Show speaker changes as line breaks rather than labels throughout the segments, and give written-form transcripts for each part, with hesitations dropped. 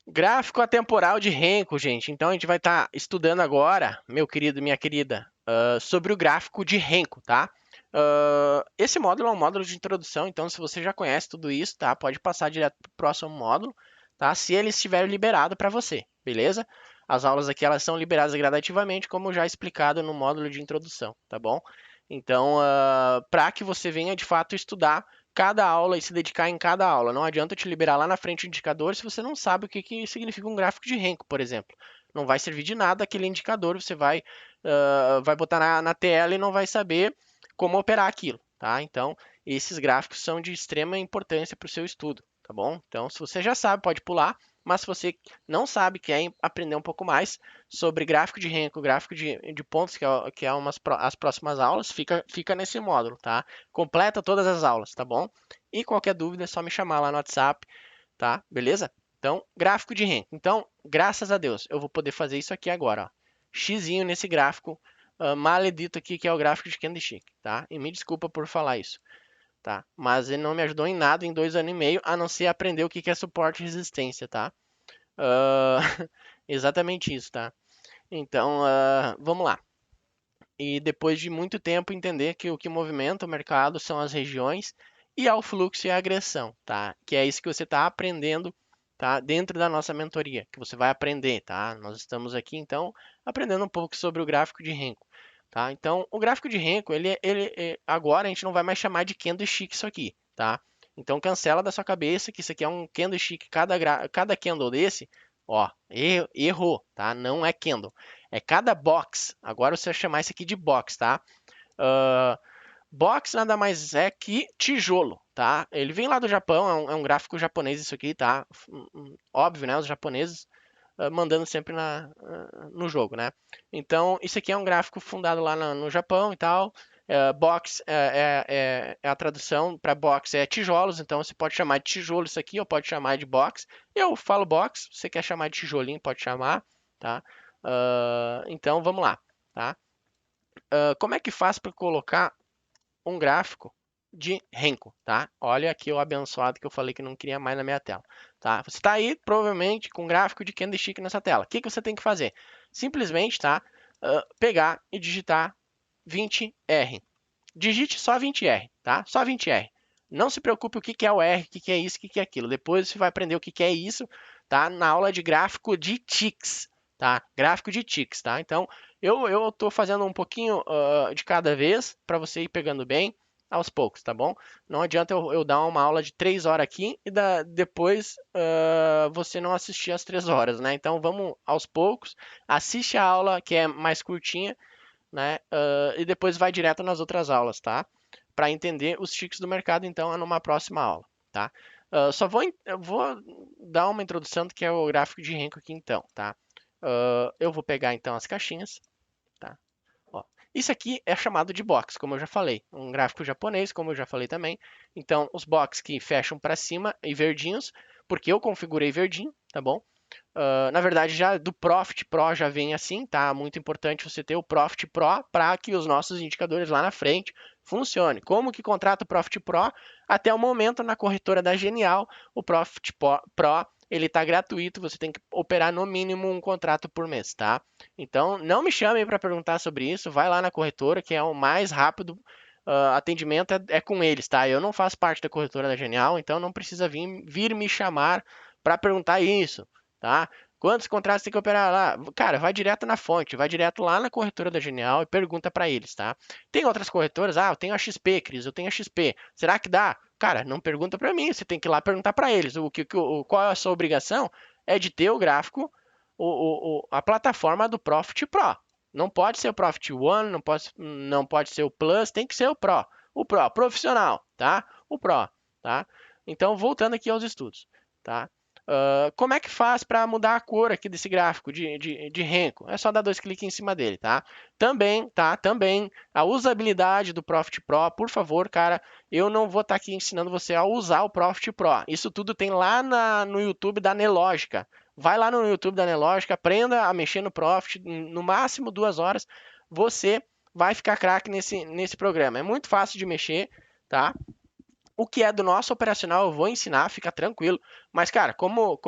Gráfico atemporal de Renko, gente. Então a gente vai estar estudando agora, meu querido, minha querida, sobre o gráfico de Renko, tá? Esse módulo é um módulo de introdução, então se você já conhece tudo isso, tá? Pode passar direto para o próximo módulo, tá? Se ele estiver liberado para você, beleza? As aulas aqui elas são liberadas gradativamente, como já explicado no módulo de introdução, tá bom? Então, para que você venha de fato estudar cada aula e se dedicar em cada aula. Não adianta eu te liberar lá na frente o indicador se você não sabe o que significa um gráfico de Renko, por exemplo. Não vai servir de nada aquele indicador, você vai botar na tela e não vai saber como operar aquilo, tá? Então, esses gráficos são de extrema importância para o seu estudo, tá bom? Então, se você já sabe, pode pular, mas se você não sabe, quer aprender um pouco mais sobre gráfico de Renko, gráfico de pontos, que é as próximas aulas, fica nesse módulo, tá? Completa todas as aulas, tá bom? E qualquer dúvida é só me chamar lá no WhatsApp, tá? Beleza? Então, gráfico de Renko. Então, graças a Deus, eu vou poder fazer isso aqui agora, ó. Xizinho nesse gráfico maledito aqui, que é o gráfico de candlestick, tá? E me desculpa por falar isso, tá? Mas ele não me ajudou em nada em 2 anos e meio, a não ser aprender o que é suporte e resistência, tá? Uh, exatamente isso, tá? Então, vamos lá. E depois de muito tempo entender que o que movimenta o mercado são as regiões e ao fluxo e a agressão, tá? Que é isso que você está aprendendo, tá? Dentro da nossa mentoria, que você vai aprender, tá? Nós estamos aqui então aprendendo um pouco sobre o gráfico de Renko, tá? Então, o gráfico de Renko, agora a gente não vai mais chamar de candlestick isso aqui, tá? Então cancela da sua cabeça que isso aqui é um candlestick, cada candle desse, ó, errou, tá? Não é candle. É cada box. Agora você vai chamar isso aqui de box, tá? Uh, box nada mais é que tijolo, tá? Ele vem lá do Japão, é um gráfico japonês isso aqui, tá? Óbvio, né? Os japoneses mandando sempre no jogo, né? Então, isso aqui é um gráfico fundado lá no Japão e tal. Box é a tradução para box é tijolos, então você pode chamar de tijolo isso aqui ou pode chamar de box. Eu falo box, se você quer chamar de tijolinho, pode chamar, tá? Então vamos lá, tá? Como é que faz para colocar um gráfico de Renko, tá? Olha aqui o abençoado que eu falei que não queria mais na minha tela, tá? Você está aí provavelmente com um gráfico de candlestick nessa tela. O que você tem que fazer? Simplesmente, tá? Pegar e digitar 20R. Digite só 20R, tá? Só 20R. Não se preocupe o que é o R, o que é isso, o que é aquilo. Depois você vai aprender o que é isso, tá? Na aula de gráfico de ticks, tá? Gráfico de ticks, tá? Então, eu tô fazendo um pouquinho de cada vez para você ir pegando bem aos poucos, tá bom? Não adianta eu dar uma aula de 3 horas aqui e depois você não assistir as 3 horas, né? Então, vamos aos poucos. Assiste a aula que é mais curtinha, né? E depois vai direto nas outras aulas, tá? Para entender os ticks do mercado, então, é numa próxima aula, tá? Eu vou dar uma introdução do que é o gráfico de Renko aqui, então, tá? Eu vou pegar, então, as caixinhas, tá? Ó, isso aqui é chamado de box, como eu já falei. Um gráfico japonês, como eu já falei também. Então, os box que fecham para cima e verdinhos, porque eu configurei verdinho, tá bom? Na verdade, já do Profit Pro já vem assim, tá? Muito importante você ter o Profit Pro para que os nossos indicadores lá na frente funcionem. Como que contrata o Profit Pro? Até o momento, na corretora da Genial, o Profit Pro ele está gratuito, você tem que operar no mínimo um contrato por mês, tá? Então, não me chamem para perguntar sobre isso, vai lá na corretora, que é o mais rápido atendimento é com eles, tá? Eu não faço parte da corretora da Genial, então não precisa vir me chamar para perguntar isso, tá? Quantos contratos tem que operar lá? Cara, vai direto na fonte, vai direto lá na corretora da Genial e pergunta para eles, tá? Tem outras corretoras, eu tenho a XP, Cris, eu tenho a XP. Será que dá? Cara, não pergunta para mim, você tem que ir lá perguntar para eles. Qual é a sua obrigação? É de ter o gráfico, a plataforma do Profit Pro. Não pode ser o Profit One, não pode ser o Plus, tem que ser o Pro. O Pro, profissional, tá? O Pro, tá? Então, voltando aqui aos estudos, tá? Como é que faz para mudar a cor aqui desse gráfico de Renko? É só dar 2 cliques em cima dele, tá? Também, tá? Também a usabilidade do Profit Pro, por favor, cara, eu não vou estar aqui ensinando você a usar o Profit Pro. Isso tudo tem lá no YouTube da Nelogica. Vai lá no YouTube da Nelogica, aprenda a mexer no Profit, no máximo 2 horas, você vai ficar craque nesse programa. É muito fácil de mexer, tá? O que é do nosso operacional eu vou ensinar, fica tranquilo. Mas, cara, como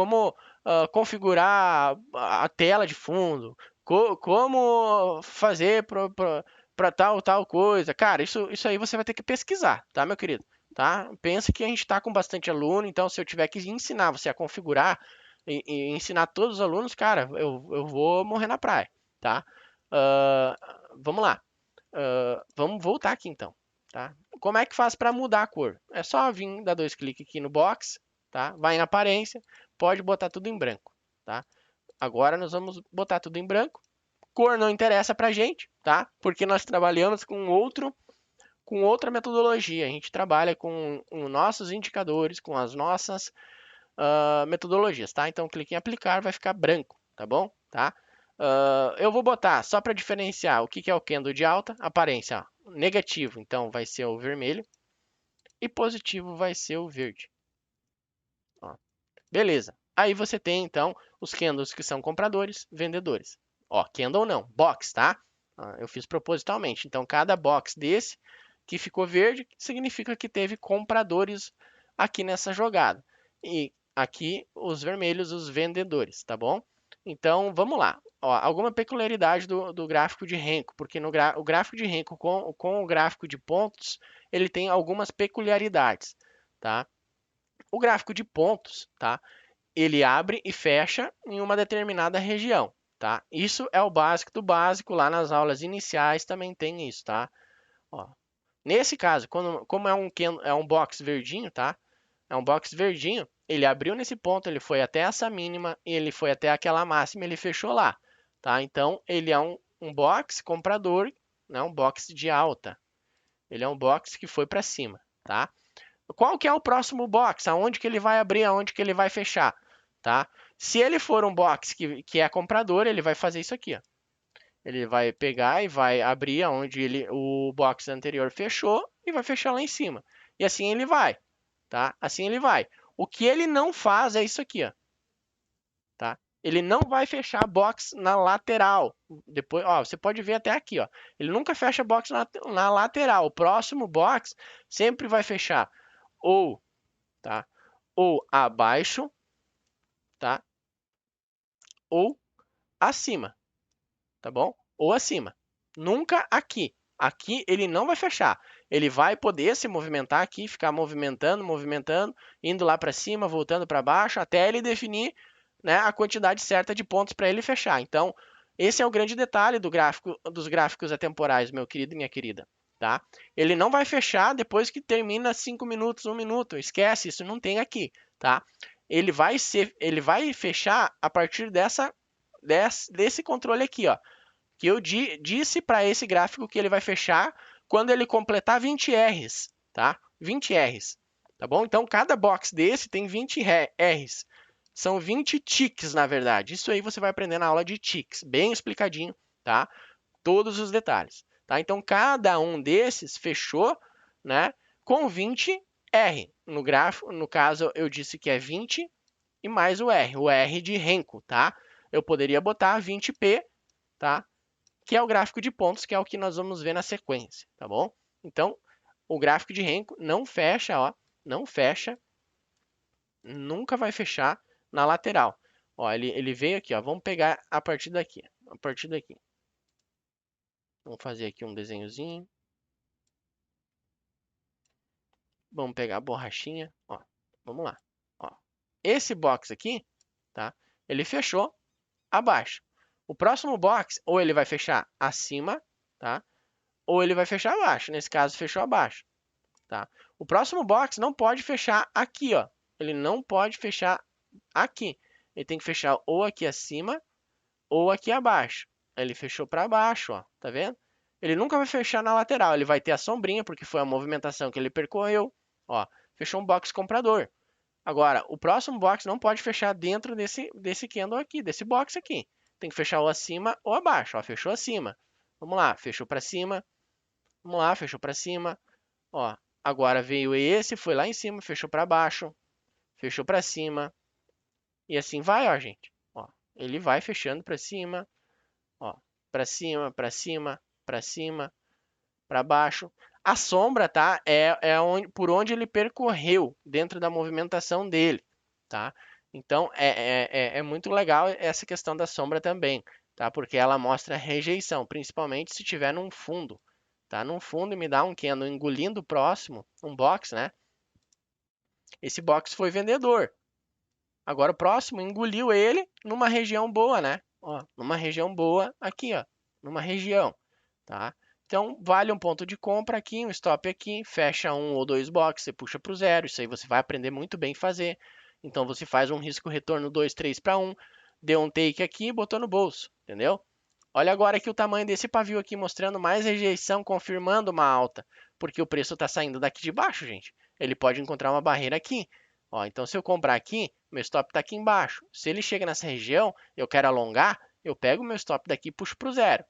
configurar a tela de fundo, como fazer para tal coisa. Cara, isso aí você vai ter que pesquisar, tá, meu querido? Tá? Pensa que a gente está com bastante aluno, então se eu tiver que ensinar você a configurar e ensinar todos os alunos, cara, eu vou morrer na praia, tá? Ah, vamos lá. Vamos voltar aqui então, tá? Como é que faz para mudar a cor? É só vir, dar dois cliques aqui no box, tá? Vai em aparência, pode botar tudo em branco, tá? Agora nós vamos botar tudo em branco. Cor não interessa pra gente, tá? Porque nós trabalhamos com outra metodologia. A gente trabalha com os nossos indicadores, com as nossas metodologias, tá? Então clique em aplicar, vai ficar branco, tá bom? Tá? Eu vou botar só para diferenciar o que é o candle de alta, aparência ó, negativo, então vai ser o vermelho e positivo vai ser o verde. Ó, beleza. Aí você tem então os candles que são compradores, vendedores. Ó, candle não, box, tá? Eu fiz propositalmente. Então cada box desse que ficou verde significa que teve compradores aqui nessa jogada. E aqui os vermelhos, os vendedores, tá bom? Então vamos lá. Ó, alguma peculiaridade do gráfico de Renko, porque o gráfico de Renko com o gráfico de pontos, ele tem algumas peculiaridades, tá? O gráfico de pontos, tá? Ele abre e fecha em uma determinada região, tá? Isso é o básico do básico, lá nas aulas iniciais também tem isso, tá? Ó, nesse caso, como é um box verdinho, tá? É um box verdinho, ele abriu nesse ponto, ele foi até essa mínima, e ele foi até aquela máxima, ele fechou lá, tá? Então, ele é um box comprador, né? Um box de alta. Ele é um box que foi para cima, tá? Qual que é o próximo box? Aonde que ele vai abrir, aonde que ele vai fechar, tá? Se ele for um box que é comprador, ele vai fazer isso aqui, ó. Ele vai pegar e vai abrir aonde o box anterior fechou e vai fechar lá em cima. E assim ele vai, tá? Assim ele vai. O que ele não faz é isso aqui, ó, tá? Ele não vai fechar box na lateral. Depois, ó, você pode ver até aqui, ó. Ele nunca fecha box na lateral. O próximo box sempre vai fechar ou, tá? Ou abaixo, tá? Ou acima, tá bom? Ou acima. Nunca aqui. Aqui ele não vai fechar. Ele vai poder se movimentar aqui, ficar movimentando, movimentando, indo lá para cima, voltando para baixo, até ele definir, né, a quantidade certa de pontos para ele fechar. Então, esse é o grande detalhe do gráfico, dos gráficos atemporais, meu querido e minha querida. Tá? Ele não vai fechar depois que termina 5 minutos, 1 minuto. Esquece, isso não tem aqui. Tá? Ele vai fechar a partir desse controle aqui, ó, que eu disse para esse gráfico que ele vai fechar quando ele completar 20 Rs, tá? 20 Rs, tá bom? Então cada box desse tem 20 Rs. São 20 ticks, na verdade. Isso aí você vai aprender na aula de ticks, bem explicadinho, tá? Todos os detalhes, tá? Então cada um desses fechou, né, com 20 R. No gráfico, no caso eu disse que é 20 e mais o R de Renko, tá? Eu poderia botar 20P, tá? Que é o gráfico de pontos, que é o que nós vamos ver na sequência, tá bom? Então, o gráfico de Renko não fecha, ó, não fecha, nunca vai fechar na lateral. Ó, ele veio aqui, ó, vamos pegar a partir daqui, a partir daqui. Vamos fazer aqui um desenhozinho. Vamos pegar a borrachinha, ó, vamos lá, ó. Esse box aqui, tá? Ele fechou abaixo. O próximo box, ou ele vai fechar acima, tá? Ou ele vai fechar abaixo. Nesse caso, fechou abaixo. Tá? O próximo box não pode fechar aqui, ó. Ele não pode fechar aqui. Ele tem que fechar ou aqui acima ou aqui abaixo. Ele fechou para baixo, ó. Tá vendo? Ele nunca vai fechar na lateral. Ele vai ter a sombrinha porque foi a movimentação que ele percorreu. Ó, fechou um box comprador. Agora, o próximo box não pode fechar dentro desse candle aqui, desse box aqui. Tem que fechar ou acima ou abaixo. Ó, fechou acima. Vamos lá, fechou para cima. Vamos lá, fechou para cima. Ó, agora veio esse, foi lá em cima, fechou para baixo, fechou para cima. E assim vai, ó, gente. Ó, ele vai fechando para cima, ó, para cima, para cima, para cima, para baixo. A sombra, tá? Por onde ele percorreu dentro da movimentação dele, tá? Então, é muito legal essa questão da sombra também, tá? Porque ela mostra rejeição, principalmente se tiver num fundo, tá? Num fundo e me dá um candle engolindo o próximo, um box, né? Esse box foi vendedor. Agora o próximo engoliu ele numa região boa, né? Ó, numa região boa aqui, ó, numa região, tá? Então vale um ponto de compra aqui, um stop aqui, fecha um ou dois boxes, você puxa para o zero, isso aí você vai aprender muito bem fazer. Então você faz um risco retorno 2, 3 para 1, deu um take aqui e botou no bolso, entendeu? Olha agora aqui o tamanho desse pavio aqui mostrando mais rejeição, confirmando uma alta, porque o preço está saindo daqui de baixo, gente. Ele pode encontrar uma barreira aqui. Ó, então, se eu comprar aqui, meu stop está aqui embaixo. Se ele chega nessa região, eu quero alongar, eu pego o meu stop daqui e puxo para o zero.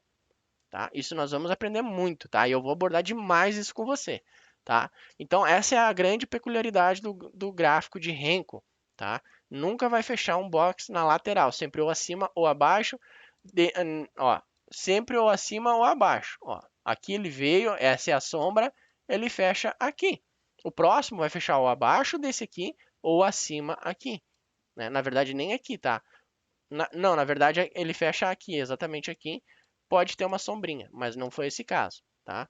Tá? Isso nós vamos aprender muito, tá? E eu vou abordar demais isso com você, tá? Então, essa é a grande peculiaridade do gráfico de Renko, tá? Nunca vai fechar um box na lateral, sempre ou acima ou abaixo, ó, sempre ou acima ou abaixo, ó. Aqui ele veio, essa é a sombra, ele fecha aqui. O próximo vai fechar ou abaixo desse aqui ou acima aqui, né? Na verdade, nem aqui, tá? Não, na verdade ele fecha aqui, exatamente aqui. Pode ter uma sombrinha, mas não foi esse caso, tá?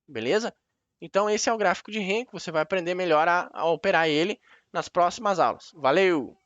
Beleza? Então esse é o gráfico de Renko, você vai aprender melhor a operar ele nas próximas aulas. Valeu!